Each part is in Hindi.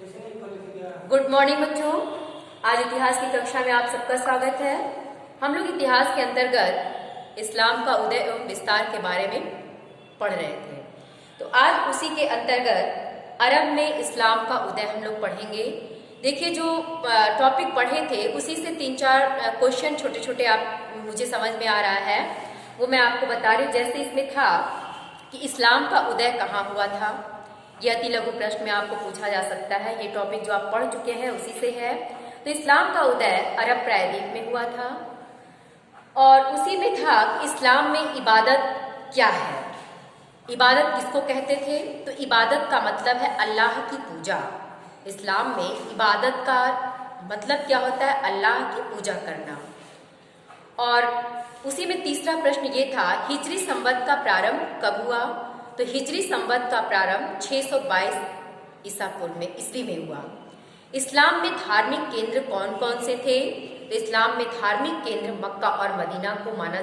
गुड मॉर्निंग बच्चों। आज इतिहास की कक्षा में आप सबका स्वागत है। हम लोग इतिहास के अंतर्गत इस्लाम का उदय एवं विस्तार के बारे में पढ़ रहे थे। तो आज उसी के अंतर्गत अरब में इस्लाम का उदय हम लोग पढ़ेंगे। देखिए, जो टॉपिक पढ़े थे उसी से 3-4 क्वेश्चन छोटे छोटे आप मुझे समझ में आ रहा है, वो मैं आपको बता रही हूँ। जैसे इसमें था कि इस्लाम का उदय कहाँ हुआ था, यह अति लघु प्रश्न में आपको पूछा जा सकता है। ये टॉपिक जो आप पढ़ चुके हैं उसी से है। तो इस्लाम का उदय अरब प्रायद्वीप में हुआ था और उसी में था कि इस्लाम में इबादत क्या है, इबादत किसको कहते थे। तो इबादत का मतलब है अल्लाह की पूजा। इस्लाम में इबादत का मतलब क्या होता है, अल्लाह की पूजा करना। और उसी में तीसरा प्रश्न ये था, हिजरी संवत का प्रारंभ कब हुआ। तो हिजरी संवत का प्रारंभ 622 ईसा पूर्व में ईस्वी में हुआ। इस्लाम में धार्मिक केंद्र कौन कौन से थे। तो इस्लाम में धार्मिक केंद्र मक्का और मदीना को माना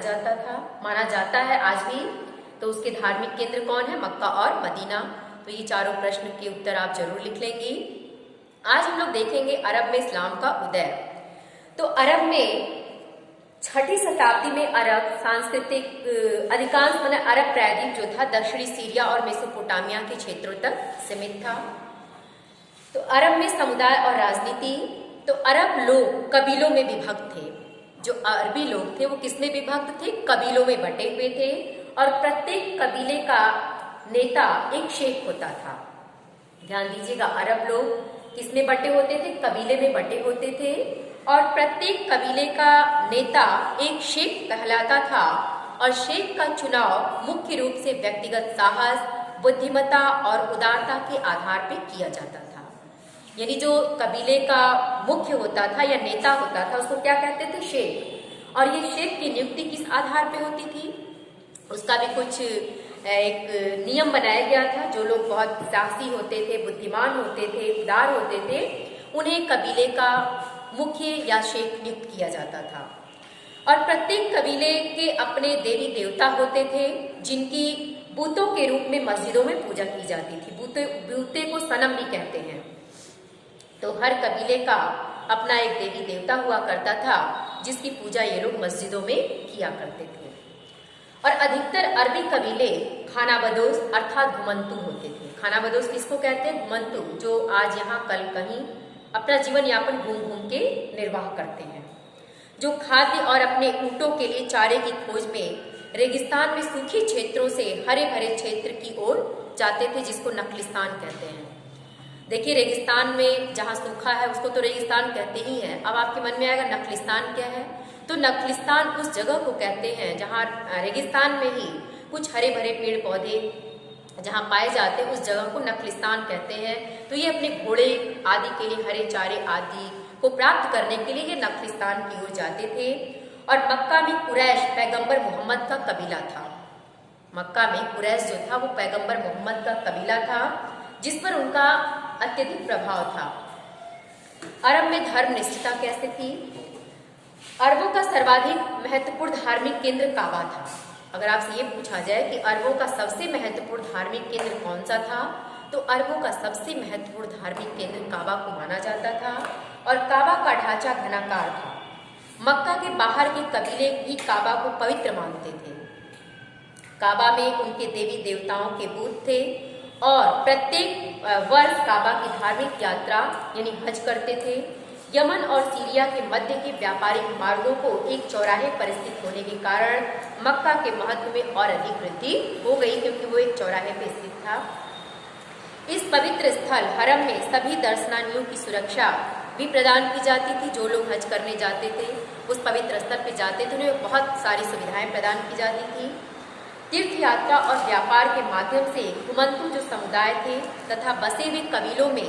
जाता है आज भी। तो उसके धार्मिक केंद्र कौन है, मक्का और मदीना। तो ये चारों प्रश्न के उत्तर आप जरूर लिख लेंगी। आज हम लोग देखेंगे अरब में इस्लाम का उदय। तो अरब में 6ठी शताब्दी में अरब सांस्कृतिक अधिकांश अरब प्रायद्वीप जो था दक्षिणी सीरिया और मेसोपोटामिया के क्षेत्रों तक सीमित था। तो अरब में समुदाय और राजनीति। तो अरब लोग कबीलों में विभक्त थे। जो अरबी लोग थे वो किसमें विभक्त थे, कबीलों में बटे हुए थे। और प्रत्येक कबीले का नेता एक शेख होता था। ध्यान दीजिएगा, अरब लोग किसमें बटे होते थे, कबीले में बटे होते थे। और प्रत्येक कबीले का नेता एक शेख कहलाता था। और शेख का चुनाव मुख्य रूप से व्यक्तिगत साहस, बुद्धिमत्ता और उदारता के आधार पर किया जाता था। यानी जो कबीले का मुख्य होता था या नेता होता था उसको क्या कहते थे, शेख। और ये शेख की नियुक्ति किस आधार पे होती थी, उसका भी कुछ एक नियम बनाया गया था। जो लोग बहुत साहसी होते थे, बुद्धिमान होते थे, उदार होते थे, उन्हें कबीले का मुख्य या शेख नियुक्त किया जाता था। और प्रत्येक कबीले के अपने देवी देवता होते थे जिनकी बूतों के रूप में मस्जिदों में पूजा की जाती थी। बूते को सनम भी कहते हैं। तो हर कबीले का अपना एक देवी देवता हुआ करता था जिसकी पूजा ये लोग मस्जिदों में किया करते थे। और अधिकतर अरबी कबीले खानाबदोश अर्थात घुमंतू होते थे। खानाबदोश किसको कहते हैं, घुमंतू, जो आज यहाँ कल कहीं अपना जीवन यापन घूम घूम के निर्वाह करते हैं। जो खाद्य और अपने ऊँटों के लिए चारे की खोज में रेगिस्तान में सूखे क्षेत्रों से हरे भरे क्षेत्र की ओर जाते थे, जिसको नखलिस्तान कहते हैं। देखिए, रेगिस्तान में जहाँ सूखा है उसको तो रेगिस्तान कहते ही हैं। अब आपके मन में आएगा नखलिस्तान क्या है। तो नखलिस्तान उस जगह को कहते हैं जहाँ रेगिस्तान में ही कुछ हरे भरे पेड़ पौधे जहाँ पाए जाते हैं, उस जगह को नखलिस्तान कहते हैं। तो ये अपने घोड़े आदि के लिए हरे चारे आदि को प्राप्त करने के लिए ये नखलिस्तान की ओर जाते थे। और मक्का में कुरैश पैगंबर मोहम्मद का कबीला था। मक्का में कुरैश जो था वो पैगंबर मोहम्मद का कबीला था जिस पर उनका अत्यधिक प्रभाव था। अरब में धर्म निष्ठता कैसे थी। अरबों का सर्वाधिक महत्वपूर्ण धार्मिक केंद्र काबा था। अगर आपसे ये पूछा जाए कि अरबों का सबसे महत्वपूर्ण धार्मिक केंद्र कौन सा था, तो अरबों का सबसे महत्वपूर्ण धार्मिक केंद्र काबा को माना जाता था। और काबा का ढांचा घनाकार था। मक्का के बाहर के कबीले भी काबा को पवित्र मानते थे। काबा में उनके देवी देवताओं के बूत थे और प्रत्येक वर्ष काबा की धार्मिक यात्रा यानी हज करते थे। यमन और सीरिया के मध्य के व्यापारिक मार्गों को एक चौराहे पर स्थित होने के कारण मक्का के महत्व में और अधिक वृद्धि हो गई, क्योंकि वो एक चौराहे पर स्थित था। इस पवित्र स्थल हरम में सभी दर्शनार्थियों की सुरक्षा भी प्रदान की जाती थी। जो लोग हज करने जाते थे उस पवित्र स्थल पर जाते थे, उन्हें बहुत सारी सुविधाएं प्रदान की जाती थी। तीर्थ यात्रा और व्यापार के माध्यम से घुमंतू जो समुदाय थे तथा बसे हुए कबीलों में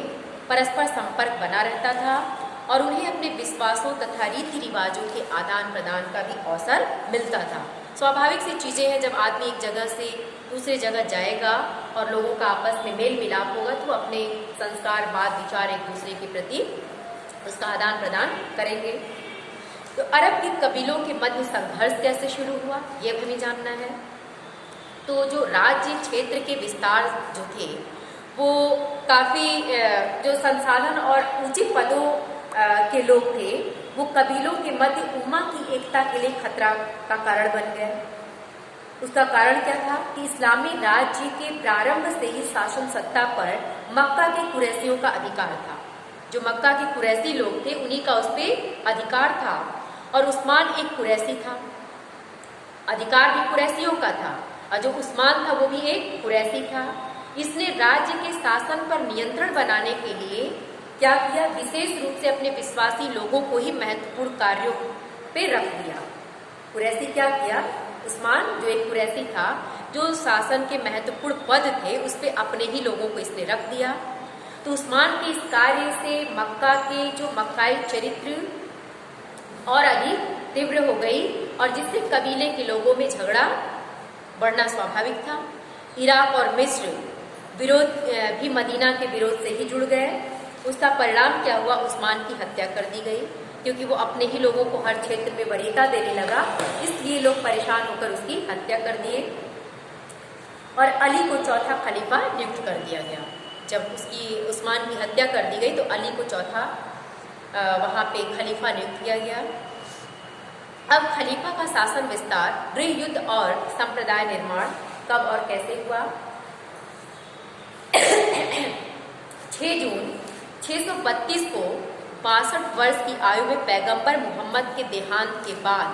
परस्पर संपर्क बना रहता था और उन्हें अपने विश्वासों तथा रीति रिवाजों के आदान प्रदान का भी अवसर मिलता था। स्वाभाविक सी चीज़ें हैं, जब आदमी एक जगह से दूसरी जगह जाएगा और लोगों का आपस में मेल मिलाप होगा तो अपने संस्कार, बात, विचार एक दूसरे के प्रति उसका आदान प्रदान करेंगे। तो अरब के कबीलों के मध्य संघर्ष कैसे शुरू हुआ, ये भी हमें जानना है। तो जो राज्य क्षेत्र के विस्तार जो थे वो काफ़ी जो संसाधन और ऊंचे पदों के लोग थे, वो कबीलों के मध्य उम्मा की एकता के लिए खतरा का कारण बन गए। उसका कारण क्या था कि इस्लामी राज्य के प्रारंभ से ही शासन सत्ता पर मक्का के कुरैशियों का अधिकार था। जो मक्का के कुरैशी लोग थे उन्हीं का उस पर अधिकार था, और उस्मान एक कुरैशी था। अधिकार भी कुरैशियों का था, और जो उस्मान था वो भी एक कुरैशी था। इसने राज्य के शासन पर नियंत्रण बनाने के लिए क्या किया, विशेष रूप से अपने विश्वासी लोगों को ही महत्वपूर्ण कार्यों पे रख दिया। कुरैशी क्या किया, उस्मान जो एक कुरैशी था, जो शासन के महत्वपूर्ण पद थे उस पे अपने ही लोगों को इसने रख दिया। तो उस्मान के इस कार्य से मक्का के जो मक्काई चरित्र और अधिक तीव्र हो गई, और जिससे कबीले के लोगों में झगड़ा बढ़ना स्वाभाविक था। इराक और मिस्र विरोध भी मदीना के विरोध से ही जुड़ गए। उसका परिणाम क्या हुआ, उस्मान की हत्या कर दी गई, क्योंकि वो अपने ही लोगों को हर क्षेत्र में वरीयता देने लगा, इसलिए लोग परेशान होकर उसकी हत्या कर दिए। और अली को चौथा खलीफा नियुक्त कर दिया गया। जब उस्मान की हत्या कर दी गई तो अली को चौथा वहाँ पे खलीफा नियुक्त किया गया। अब खलीफा का शासन विस्तार, गृह युद्ध और संप्रदाय निर्माण कब और कैसे हुआ। 6 जून 632 को 62 वर्ष की आयु में पैगंबर मोहम्मद के देहांत के बाद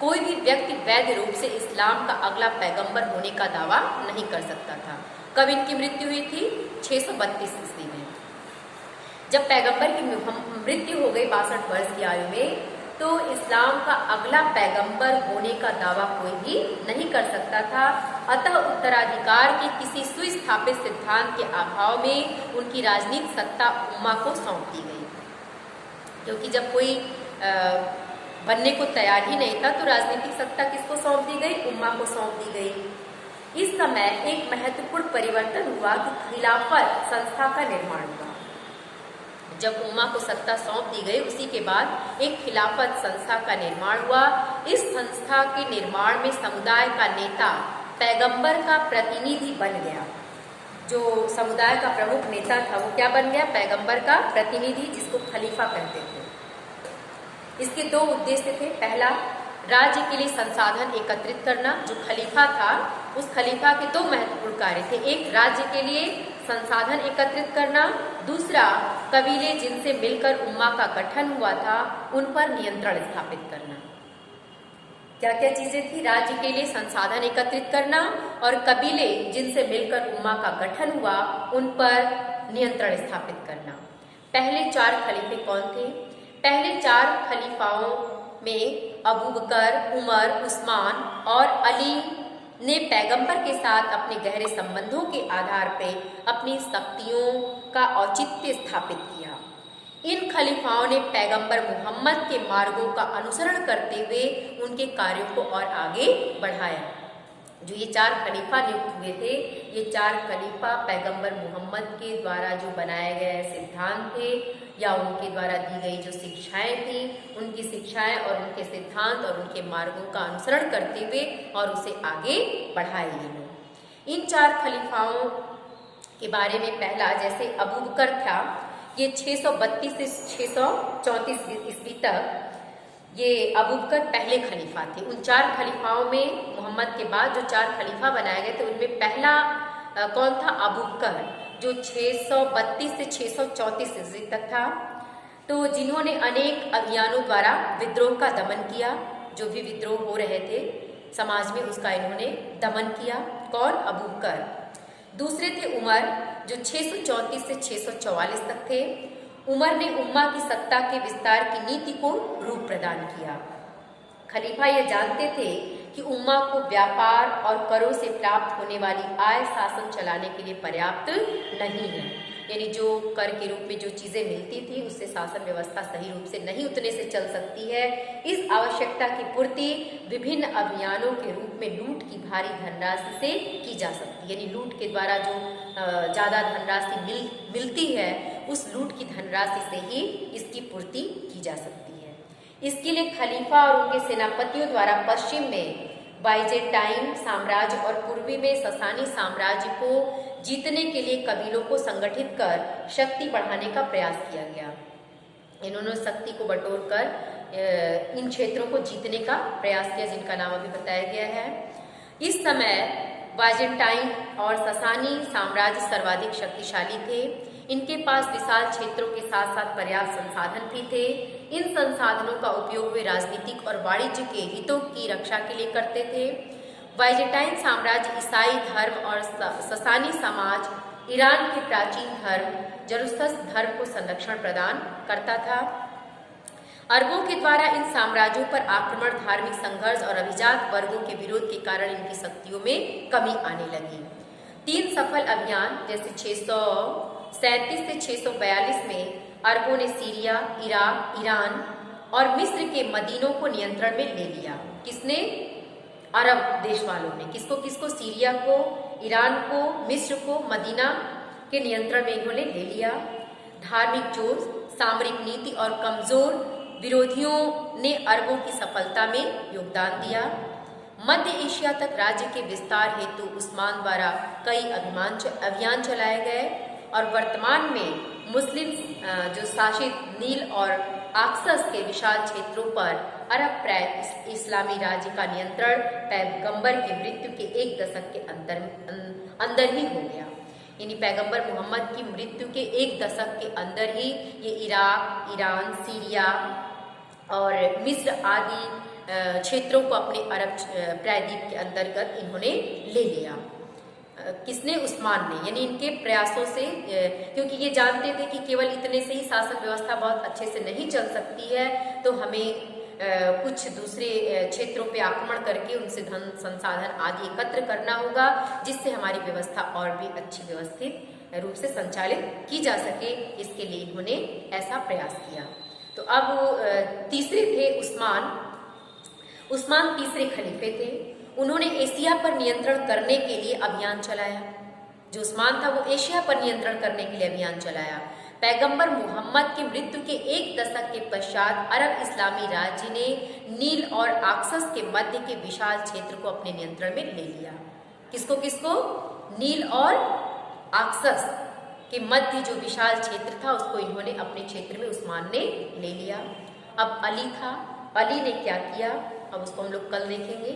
कोई भी व्यक्ति वैध रूप से इस्लाम का अगला पैगंबर होने का दावा नहीं कर सकता था। कब इनकी मृत्यु हुई थी, 632 ईस्वी में। जब पैगंबर की मृत्यु हो गई 62 वर्ष की आयु में, तो इस्लाम का अगला पैगंबर होने का दावा कोई भी नहीं कर सकता था। अतः उत्तराधिकार के किसी सुस्थापित सिद्धांत के अभाव में उनकी राजनीतिक सत्ता उम्मा को सौंप दी गई। क्योंकि जब कोई बनने को तैयार ही नहीं था, तो राजनीतिक सत्ता किसको सौंप दी गई, उम्मा को सौंप दी गई। इस समय एक महत्वपूर्ण परिवर्तन हुआ कि खिलाफत संस्था का निर्माण हुआ। जब उम्मा को सत्ता सौंप दी गई, उसी के बाद एक खिलाफत संस्था का निर्माण हुआ। इस संस्था के निर्माण में समुदाय का नेता पैगंबर का प्रतिनिधि बन गया। जो समुदाय का प्रमुख नेता था वो क्या बन गया, पैगंबर का प्रतिनिधि, जिसको खलीफा कहते थे। इसके 2 उद्देश्य थे। पहला, राज्य के लिए संसाधन एकत्रित करना। जो खलीफा था, उस खलीफा के 2 महत्वपूर्ण कार्य थे। एक, राज्य के लिए संसाधन एकत्रित करना। दूसरा, कबीले जिनसे मिलकर उम्मा का गठन हुआ था उन पर नियंत्रण स्थापित करना। क्या क्या चीजें थी, राज्य के लिए संसाधन एकत्रित करना और कबीले जिनसे मिलकर उम्मा का गठन हुआ उन पर नियंत्रण स्थापित करना। पहले 4 खलीफे कौन थे? पहले 4 खलीफाओं में अबू बकर, उमर, उस्मान और अली ने पैगंबर के साथ अपने गहरे संबंधों के आधार पर अपनी शक्तियों का औचित्य स्थापित किया। इन खलीफाओं ने पैगंबर मोहम्मद के मार्गों का अनुसरण करते हुए उनके कार्यों को और आगे बढ़ाया। जो ये 4 खलीफा नियुक्त हुए थे, ये 4 खलीफा पैगंबर मोहम्मद के द्वारा जो बनाए गए सिद्धांत थे या उनके द्वारा दी गई जो शिक्षाएं थी, उनकी शिक्षाएं और उनके सिद्धांत और उनके मार्गों का अनुसरण करते हुए और उसे आगे बढ़ाए ये लोग। इन 4 खलीफाओं के बारे में पहला, जैसे अबू बकर था, ये 632 से 634 ईस्वी तक ये अबू बकर पहले खलीफा थे। उन 4 खलीफाओं में मोहम्मद के बाद जो 4 खलीफा बनाए गए थे उनमें पहला कौन था? अबू बकर, जो 632 से 634 ईस्वी तक था। तो जिन्होंने अनेक अभियानों द्वारा विद्रोह का दमन किया। जो भी विद्रोह हो रहे थे समाज में, उसका इन्होंने दमन किया। कौन? अबू बकर। दूसरे थे उमर, जो 634 से 644 तक थे। उमर ने उम्मा की सत्ता के विस्तार की नीति को रूप प्रदान किया। खलीफा यह जानते थे कि उम्मा को व्यापार और करों से प्राप्त होने वाली आय शासन चलाने के लिए पर्याप्त नहीं है। यानी जो कर के रूप में जो चीजें मिलती थी उससे शासन व्यवस्था सही रूप से नहीं उतने से चल सकती है। इस आवश्यकता की पूर्ति विभिन्न अभियानों के रूप में लूट की भारी धनराशि से की जा सकती है। यानी लूट के द्वारा जो ज्यादा धनराशि मिलती है, उस लूट की धनराशि से ही इसकी पूर्ति की जा सकती है। इसके लिए खलीफा और उनके सेनापतियों द्वारा पश्चिम में बाइजेंटाइन साम्राज्य और पूर्वी में ससानी साम्राज्य को जीतने के लिए कबीलों को संगठित कर शक्ति बढ़ाने का प्रयास किया गया। इन्होंने शक्ति को बटोर कर इन क्षेत्रों को जीतने का प्रयास किया, जिनका नाम अभी बताया गया है। इस समय बाइजेंटाइन और ससानी साम्राज्य सर्वाधिक शक्तिशाली थे। इनके पास विशाल क्षेत्रों के साथ साथ पर्याप्त संसाधन भी थे। इन संसाधनों का उपयोग वे राजनीतिक और वाणिज्य के हितों की रक्षा के लिए करते थे। बाइजेंटाइन साम्राज्य ईसाई धर्म और ससानी समाज ईरान के प्राचीन धर्म जरूसस धर्म को संरक्षण प्रदान करता था। अरबों के द्वारा इन साम्राज्यों पर आक्रमण, धार्मिक संघर्ष और अभिजात वर्गों के विरोध के कारण इनकी शक्तियों में कमी आने लगी। 3 सफल अभियान जैसे 637 से 642 में अरबों ने सीरिया, इराक, ईरान और मिस्र के मदीनों को नियंत्रण में ले लिया। किसने? अरब देश वालों ने। किसको किसको? सीरिया को, ईरान को, मिस्र को, मदीना के नियंत्रण में इन्होंने ले लिया। धार्मिक जोश, सामरिक नीति और कमजोर विरोधियों ने अरबों की सफलता में योगदान दिया। मध्य एशिया तक राज्य के विस्तार हेतु उस्मान द्वारा कई अभियान चलाए गए और वर्तमान में मुस्लिम जो शासित नील और आक्सस के विशाल क्षेत्रों पर अरब इस्लामी राज्य का नियंत्रण पैगंबर की मृत्यु के 1 दशक के अंदर ही हो गया। यानी पैगंबर मोहम्मद की मृत्यु के 1 दशक के अंदर ही ये इराक, ईरान, सीरिया और मिस्र आदि क्षेत्रों को अपने अरब प्रायद्वीप के अंतर्गत इन्होंने ले लिया। किसने? उस्मान ने। यानी इनके प्रयासों से, क्योंकि ये जानते थे कि केवल इतने से ही शासन व्यवस्था बहुत अच्छे से नहीं चल सकती है, तो हमें कुछ दूसरे क्षेत्रों पे आक्रमण करके उनसे धन संसाधन आदि एकत्र करना होगा, जिससे हमारी व्यवस्था और भी अच्छी व्यवस्थित रूप से संचालित की जा सके। इसके लिए इन्होंने ऐसा प्रयास किया। तो अब तीसरे थे उस्मान तीसरे खलीफे थे। उन्होंने एशिया पर नियंत्रण करने के लिए अभियान चलाया। जो उस्मान था वो एशिया पर नियंत्रण करने के लिए अभियान चलाया। पैगंबर मोहम्मद की मृत्यु के 1 दशक के पश्चात अरब इस्लामी राज्य ने नील और आक्सस के मध्य के विशाल क्षेत्र को अपने नियंत्रण में ले लिया। किसको किसको? नील और आक्सस के मध्य जो विशाल क्षेत्र था उसको इन्होंने अपने क्षेत्र में उस्मान ने ले लिया। अब अली था। अली ने क्या किया अब उसको हम लोग कल देखेंगे।